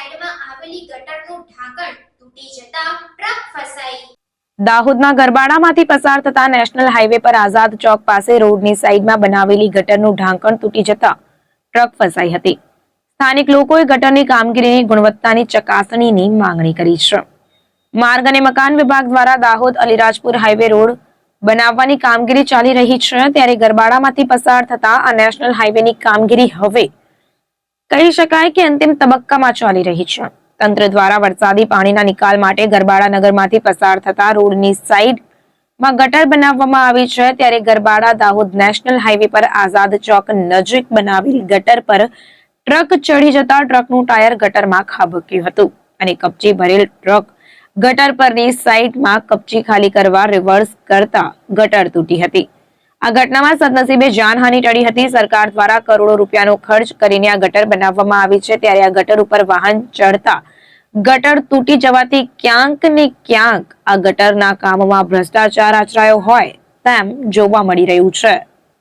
સાઈડમાં આવેલી ગટરનું ઢાંકણ તૂટી જતા ટ્રક ફસાઈ। દાહોદના ગરબાડામાંથી પસાર થતા નેશનલ હાઈવે પર આઝાદ ચોક પાસે રોડની સાઈડમાં બનાવેલી ગટરનું ઢાંકણ તૂટી જતા ટ્રક ફસાઈ હતી। સ્થાનિક લોકોએ ગટરની કામગીરીની ગુણવત્તાની ચકાસણીની માંગણી કરી છે। માર્ગ અને મકાન વિભાગ દ્વારા દાહોદ અલીરાજપુર હાઈવે રોડ બનાવવાની કામગીરી ચાલી રહી છે, ત્યારે ગરબાડામાંથી પસાર થતા આ નેશનલ હાઈવેની કામગીરી હવે કહી શકાય કે અંતિમ તબક્કામાં ચાલી રહી છે। તંત્ર દ્વારા વરસાદી પાણીના નિકાલ માટે ગરબાડા નગરમાંથી પસાર થતા રોડની સાઈડમાં ગટર બનાવવામાં આવી છે, ત્યારે ગરબાડા દાહોદ નેશનલ હાઈવે પર આઝાદ ચોક નજીક બનાવેલ ગટર પર ટ્રક ચડી જતા ટ્રકનું ટાયર ગટરમાં ખાબક્યું હતું અને કપચી ભરેલ ટ્રક ગટર પરની સાઈડમાં કપચી ખાલી કરવા રિવર્સ કરતા ગટર તૂટી હતી। આ ઘટનામાં સદનસીબે જાનહાનિ ટળી હતી। સરકાર દ્વારા કરોડો રૂપિયાનો ખર્ચ કરીને આ ગટર બનાવવામાં આવી છે, ત્યારે આ ગટર ઉપર વાહન ચડતા ગટર તૂટી જવાથી ક્યાંક ને ક્યાંક આ ગટરના કામમાં ભ્રષ્ટાચાર આચરાયો હોય તેમ જોવા મળી રહ્યું છે।